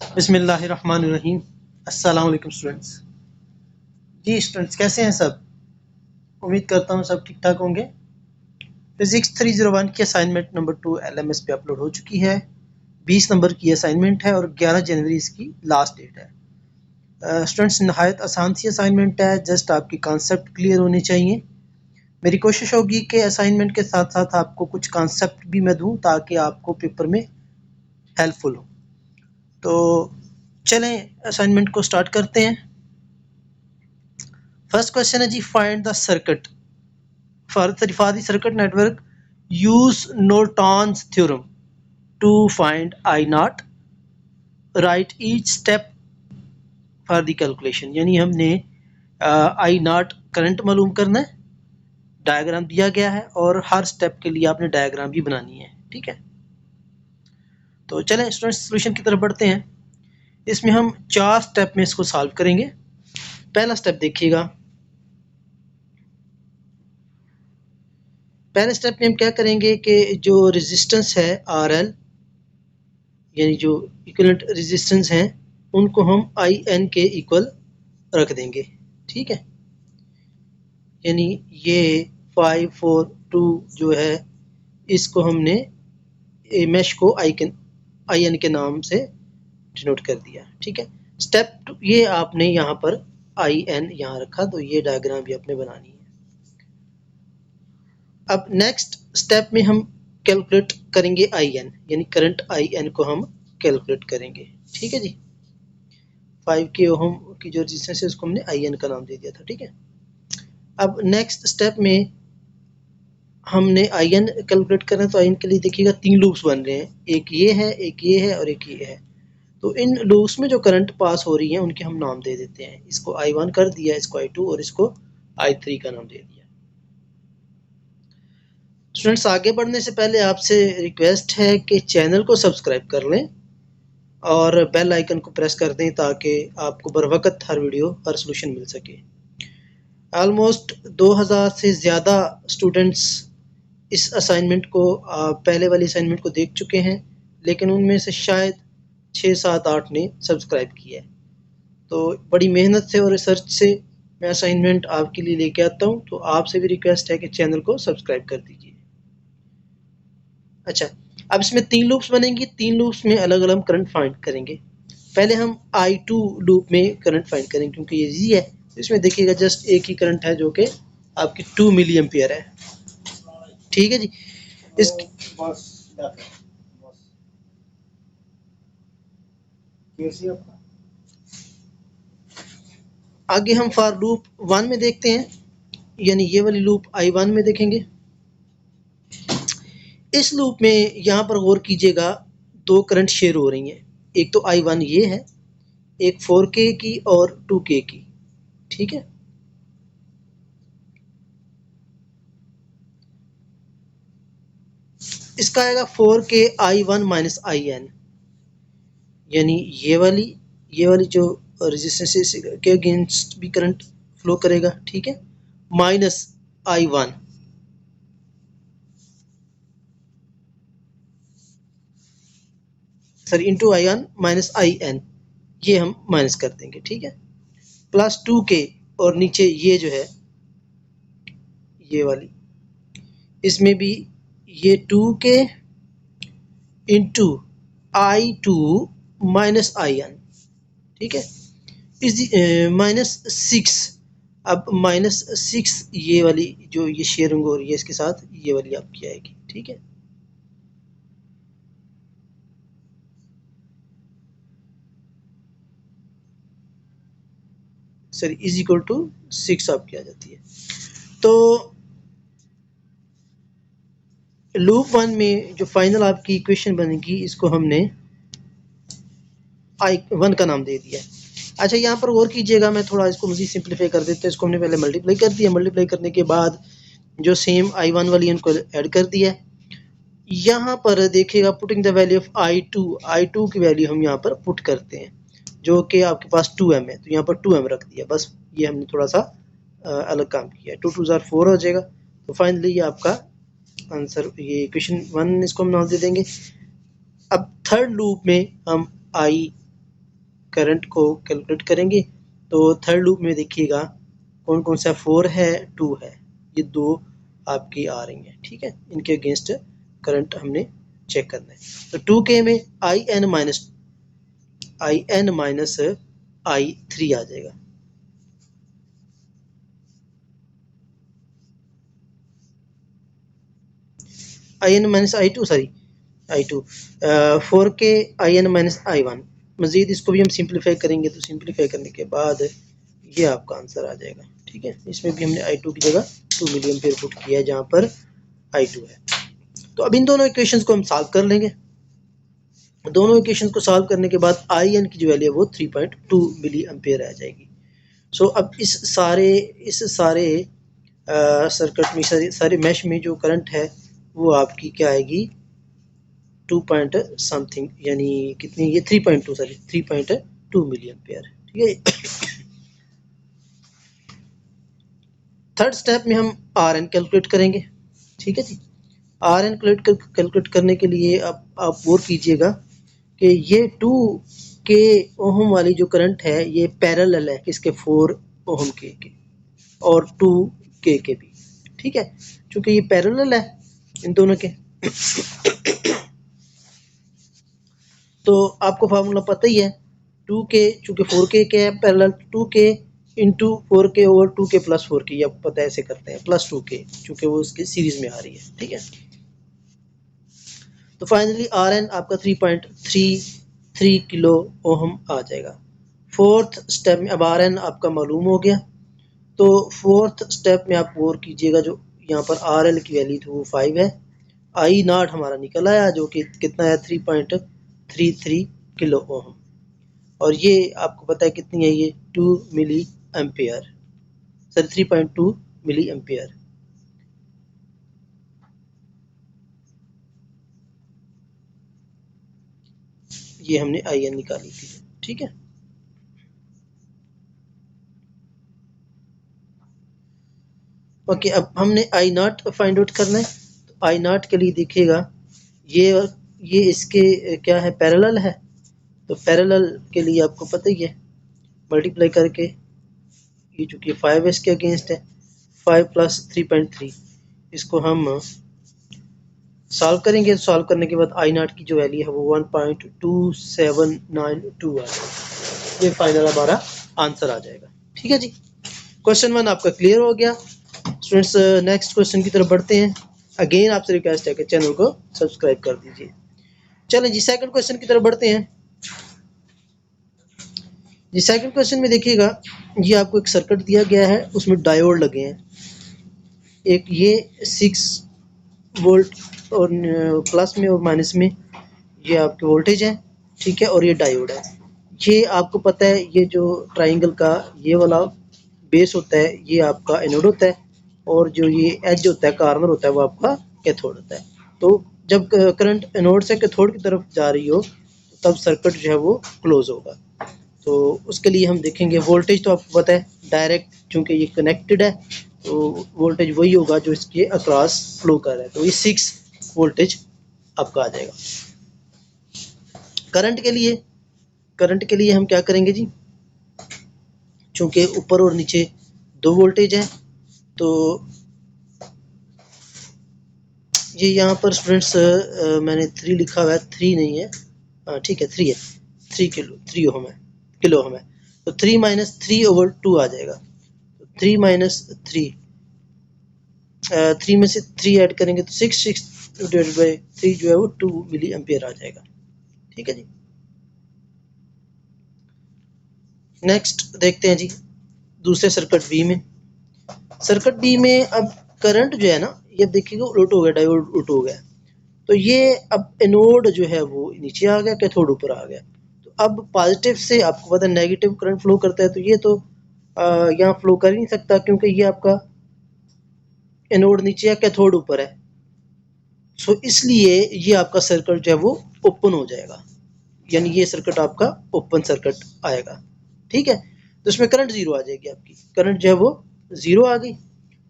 बिस्मिल्लाहिर्रहमानिर्रहीम। अस्सलाम वालेकुम स्टूडेंट्स। जी स्टूडेंट्स, कैसे हैं सब? उम्मीद करता हूँ सब ठीक ठाक होंगे। फिजिक्स 301 की असाइनमेंट नंबर 2 LMS पे अपलोड हो चुकी है। 20 नंबर की असाइनमेंट है और 11 जनवरी इसकी लास्ट डेट है। स्टूडेंट्स, नहायत आसान सी असाइनमेंट है, जस्ट आपकी कॉन्सेप्ट क्लियर होने चाहिए। मेरी कोशिश होगी कि असाइनमेंट के साथ साथ आपको कुछ कॉन्सेप्ट भी मैं दूँ ताकि आपको पेपर में हेल्पफुल हो। तो चलें असाइनमेंट को स्टार्ट करते हैं। फर्स्ट क्वेश्चन है जी, find the circuit for the circuit network. Use Norton's theorem to find I naught. Write each step for the calculation. यानी हमने I naught करंट मालूम करना है, डायग्राम दिया गया है और हर स्टेप के लिए आपने डायग्राम भी बनानी है। ठीक है, तो चलें स्टूडेंट्स सोल्यूशन की तरफ बढ़ते हैं। इसमें हम 4 स्टेप में इसको सॉल्व करेंगे। पहला स्टेप देखिएगा। पहले स्टेप में हम क्या करेंगे कि जो रेजिस्टेंस है RL, यानी जो इक्विवेलेंट रेजिस्टेंस हैं, उनको हम IN के इक्वल रख देंगे। ठीक है, यानी ये 5 4 2 जो है, इसको हमने मैश को IN के नाम से डिनोट कर दिया। ठीक है, स्टेप 2 ये आपने यहाँ पर IN यहाँ रखा, तो ये डायग्राम भी आपने बनानी है। अब नेक्स्ट स्टेप में हम कैलकुलेट करेंगे IN, यानी करंट IN को हम कैलकुलेट करेंगे। ठीक है जी, 5 के ओम की जो रेजिस्टेंस है उसको हमने IN का नाम दे दिया था। ठीक है, अब नेक्स्ट स्टेप में हमने IN कैलकुलेट करना है, तो IN के लिए देखिएगा 3 लूप्स बन रहे हैं, एक ये है, एक ये है और एक ये है। तो इन लूप्स में जो करंट पास हो रही है उनके हम नाम दे देते हैं। इसको I1 कर दिया, इसको I2 और इसको I3 का नाम दे दिया। स्टूडेंट्स, आगे बढ़ने से पहले आपसे रिक्वेस्ट है कि चैनल को सब्सक्राइब कर लें और बेल आइकन को प्रेस कर दें ताकि आपको बर वक्त हर वीडियो, हर सॉल्यूशन मिल सके। ऑलमोस्ट 2000 से ज़्यादा स्टूडेंट्स इस असाइनमेंट को, पहले वाली असाइनमेंट को देख चुके हैं, लेकिन उनमें से शायद 6 7 8 ने सब्सक्राइब किया है। तो बड़ी मेहनत से और रिसर्च से मैं असाइनमेंट आपके लिए लेके आता हूँ, तो आपसे भी रिक्वेस्ट है कि चैनल को सब्सक्राइब कर दीजिए। अच्छा, अब इसमें 3 लूप्स बनेंगी, 3 लूप्स में अलग अलग करंट फाइंड करेंगे। पहले हम I2 लूप में करंट फाइंड करेंगे क्योंकि ये इजी है। इसमें देखिएगा जस्ट एक ही करंट है जो कि आपकी 2 मिली एम्पियर है। ठीक है जी, इस आगे हम फॉर लूप 1 में देखते हैं, यानी ये वाली लूप I1 में देखेंगे। इस लूप में यहाँ पर गौर कीजिएगा, 2 करंट शेयर हो रही हैं। एक तो I1 ये है, एक 4K की और 2K की। ठीक है, इसका आएगा 4K I1 माइनस IN, यानी ये वाली जो रेजिस्टेंस के अगेंस्ट भी करंट फ्लो करेगा। ठीक है, minus I1, sorry into IN minus IN, ये हम माइनस कर देंगे। ठीक है, प्लस 2K और नीचे ये जो है ये वाली, इसमें भी ये 2K into I2 minus IN। ठीक है, इस माइनस 6, अब माइनस 6 ये वाली जो ये शेयरिंग हो रही है इसके साथ, ये वाली आपकी आएगी। ठीक है, सॉरी इज इक्वल टू 6 आपकी आ जाती है। तो लूप 1 में जो फाइनल आपकी इक्वेशन बनेगी, इसको हमने I1 का नाम दे दिया है। अच्छा, यहाँ पर गौर कीजिएगा, मैं थोड़ा इसको मज़ीद सिंप्लीफाई कर देते हैं। इसको हमने पहले मल्टीप्लाई कर दिया, मल्टीप्लाई करने के बाद जो सेम I1 वाली इनको ऐड कर दिया है। यहाँ पर देखिएगा, putting the value of I2 की वैल्यू हम यहाँ पर पुट करते हैं, जो कि आपके पास 2m है, तो यहाँ पर 2m रख दिया। बस ये हमने थोड़ा सा अलग काम किया है। 2 2 4 हो जाएगा। तो फाइनली ये आपका आंसर, ये इक्वेशन 1 इसको हम नाम दे देंगे। अब थर्ड लूप में हम I करंट को कैलकुलेट करेंगे तो थर्ड लूप में देखिएगा कौन कौन सा 4 है 2 है, ये दो आपकी आ रही हैं, ठीक है। इनके अगेंस्ट करंट हमने चेक करना है। तो 2K में IN माइनस I3 आ जाएगा। IN minus I2 sorry I2 4K IN minus I1। मज़ीद इसको भी हम सिंप्लीफाई करेंगे तो सिंप्लीफाई करने के बाद ये आपका आंसर आ जाएगा, ठीक है। इसमें भी हमने I2 की जगह 2 मिली एम्पीयर पुट किया है जहाँ पर I2 है। तो अब इन दोनों इक्वेशंस को हम सॉल्व कर लेंगे। दोनों इक्वेशंस को सॉल्व करने के बाद IN की जो वैल्यू है वो 3.2 मिली एम्पीयर आ जाएगी। सो अब इस सारे सर्किट में सारे मैश में जो करंट है वो आपकी क्या आएगी 2 पॉइंट समथिंग, यानी कितनी, ये 3.2 मिली एम्पीयर, ठीक है। थर्ड स्टेप में हम RN कैलकुलेट करेंगे, ठीक है जी। RN कैलकुलेट करने के लिए आप गौर कीजिएगा कि ये 2K ओहम वाली जो करंट है ये पैरेलल है किसके 4 ओहम के और 2K के भी, ठीक है। चूंकि ये पैरेलल है इन दोनों के तो आपको फार्मूला पता ही है 2K चूंकि 4K के है parallel 2K into 4K over 2K plus 4K, ये आपको पता है ऐसे करते हैं प्लस 2K चूंकि वो उसकी सीरीज में आ रही है, ठीक है। तो फाइनली RN आपका 3.33 किलो ओहम आ जाएगा। फोर्थ स्टेप में अब RN आपका मालूम हो गया, तो फोर्थ स्टेप में आप गौर कीजिएगा जो यहाँ पर RL की वैल्यू थी वो 5 है, I0 हमारा निकल आया जो कि कितना है 3.33 किलो ओहम, और ये आपको पता है कितनी है ये 2 milli ampere, sir 3.2 milli ampere. ये हमने IN निकाली थी, ठीक है। ओके, अब हमने I0 फाइंड आउट करना है। तो I0 के लिए देखिएगा ये इसके क्या है पैरेलल है, तो पैरेलल के लिए आपको पता ही है मल्टीप्लाई करके ये चूंकि 5 इसके अगेंस्ट है 5 प्लस 3.3 इसको हम सॉल्व करेंगे। सॉल्व करने के बाद I0 की जो वैल्यू है वो 1.2792 आ जाएगी। ये फाइनल हमारा आंसर आ जाएगा, ठीक है जी। क्वेश्चन 1 आपका क्लियर हो गया स्टूडेंट्स। नेक्स्ट क्वेश्चन की तरफ बढ़ते हैं। अगेन आपसे रिक्वेस्ट है कि चैनल को सब्सक्राइब कर दीजिए। चलें जी सेकंड क्वेश्चन की तरफ बढ़ते हैं। जी सेकंड क्वेश्चन में देखिएगा ये आपको एक सर्किट दिया गया है, उसमें डायोड लगे हैं। एक ये 6 वोल्ट और प्लस में और माइनस में ये आपके वोल्टेज है, ठीक है, और ये डायोड है। ये आपको पता है ये जो ट्राइंगल का ये वाला बेस होता है ये आपका एनोड होता है, और जो ये एज होता है कार्नर होता है वो आपका कैथोड होता है। तो जब करंट एनोड से कैथोड की तरफ जा रही हो तब सर्किट जो है वो क्लोज होगा। तो उसके लिए हम देखेंगे वोल्टेज, तो आपको पता है डायरेक्ट चूंकि ये कनेक्टेड है तो वोल्टेज वही होगा जो इसके अक्रॉस फ्लो कर रहा है, तो ये 6 वोल्टेज आपका आ जाएगा। करंट के लिए हम क्या करेंगे जी, चूंकि ऊपर और नीचे 2 वोल्टेज है तो ये यहाँ पर स्टूडेंट्स मैंने 3 लिखा हुआ है, 3 नहीं है, ठीक है 3 है, 3 ओम है, किलो ओम है। तो 3 माइनस 3 ओवर 2 आ जाएगा। तो 3 माइनस 3 3 में से 3 ऐड करेंगे तो 6 डिवाइडेड बाई 3 जो है वो 2 मिली एम्पियर आ जाएगा, ठीक है जी। नेक्स्ट देखते हैं जी दूसरे सर्किट बी में। सर्किट बी में अब करंट जो है ना ये देखिएगा उल्ट हो गया, डायोड उल्ट हो गया। तो ये अब एनोड जो है वो नीचे आ गया, कैथोड ऊपर आ गया। तो अब पॉजिटिव से आपको पता है नेगेटिव करंट फ्लो करता है, तो ये तो यहाँ फ्लो कर ही नहीं सकता क्योंकि ये आपका एनोड नीचे है कैथोड ऊपर है। सो इसलिए ये आपका सर्किट जो है वो ओपन हो जाएगा, यानी ये सर्किट आपका ओपन सर्किट आएगा, ठीक है। तो इसमें करंट जीरो आ जाएगी, आपकी करंट जो है वो जीरो आ गई।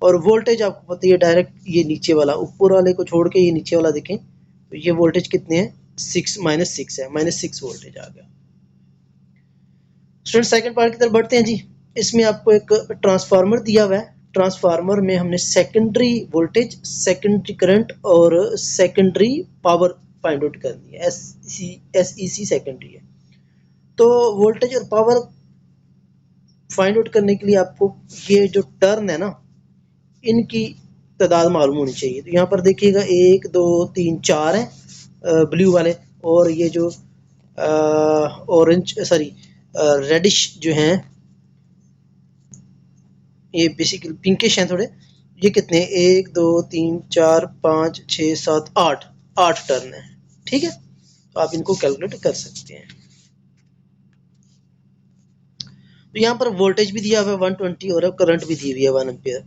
और वोल्टेज आपको पता है डायरेक्ट ये नीचे वाला, ऊपर वाले को छोड़ के ये नीचे वाला देखें तो ये वोल्टेज कितने हैं 6 -6 है, -6 वोल्टेज आ गया। स्टूडेंट सेकंड पार्ट की तरफ बढ़ते हैं जी। इसमें आपको एक ट्रांसफार्मर दिया हुआ है। ट्रांसफार्मर में हमने सेकेंडरी वोल्टेज, सेकेंडरी करंट और सेकेंडरी पावर फाइंड आउट करनी है। एसईसी सेकेंडरी है। तो वोल्टेज और पावर फाइंड आउट करने के लिए आपको ये जो टर्न है ना, इनकी तादाद मालूम होनी चाहिए। तो यहाँ पर देखिएगा 1 2 3 4 है ब्लू वाले, और ये जो ऑरेंज सॉरी रेडिश जो हैं, ये बेसिकली पिंकिश हैं थोड़े। ये कितने, 1 2 3 4 5 6 7 8 8 टर्न है। ठीक है, तो आप इनको कैलकुलेट कर सकते हैं। तो यहाँ पर वोल्टेज भी दिया हुआ है 120 और करंट भी दी हुई है 1 एम्पियर।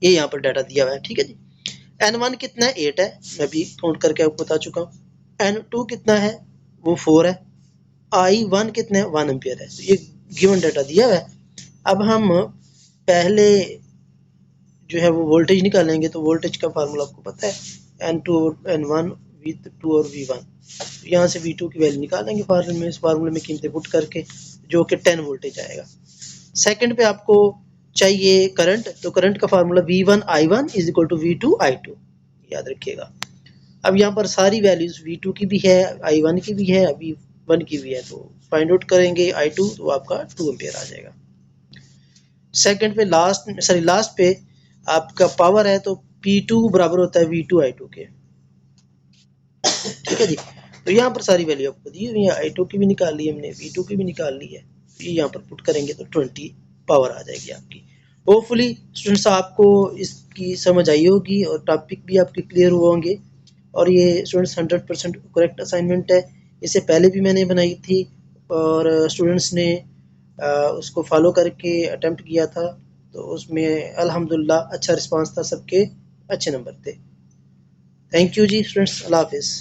ये यहाँ पर डाटा दिया हुआ है। ठीक है जी। N1 कितना है, 8 है, मैं भी काउंट करके आपको बता चुका हूँ। N2 कितना है, वो 4 है। I1 कितना है, 1 एम्पियर है। तो ये गिवन डाटा दिया हुआ है। अब हम पहले जो है वो वोल्टेज निकालेंगे। तो वोल्टेज का फार्मूला आपको पता है, N2 और N1 V2 और V1। तो यहाँ से V2 की वैल्यू निकालेंगे फार्मूले में, इस फार्मूले में कीमतें पुट करके, जो कि 10 वोल्टेज आएगा। सेकंड पे आपको चाहिए करंट। तो करंट का formula V1 I1 is equal to V2 I2, याद रखिएगा। अब यहाँ पर सारी वैल्यूज V2 की भी है, I1 की भी है, V1 की भी है। तो फाइंड आउट करेंगे I2, तो आपका 2 एम्पियर आ जाएगा। सेकंड पे लास्ट पे आपका पावर है, तो P2 बराबर होता है V2 I2 के। ठीक है जी। तो यहाँ पर सारी वैल्यू आपको दी हुई है, I2 की भी निकाल ली हमने, V2 की भी निकाल ली है। ये यहाँ पर पुट करेंगे तो 20 पावर आ जाएगी आपकी। होपफुली स्टूडेंट्स आपको इसकी समझ आई होगी और टॉपिक भी आपके क्लियर हुए होंगे। और ये स्टूडेंट्स 100% करेक्ट असाइनमेंट है। इससे पहले भी मैंने बनाई थी और स्टूडेंट्स ने उसको फॉलो करके अटेम्प्ट किया था। तो उसमें अल्हम्दुलिल्लाह अच्छा रिस्पांस था, सबके अच्छे नंबर थे। थैंक यू जी स्टूडेंट्स, अल्लाह हाफिज़।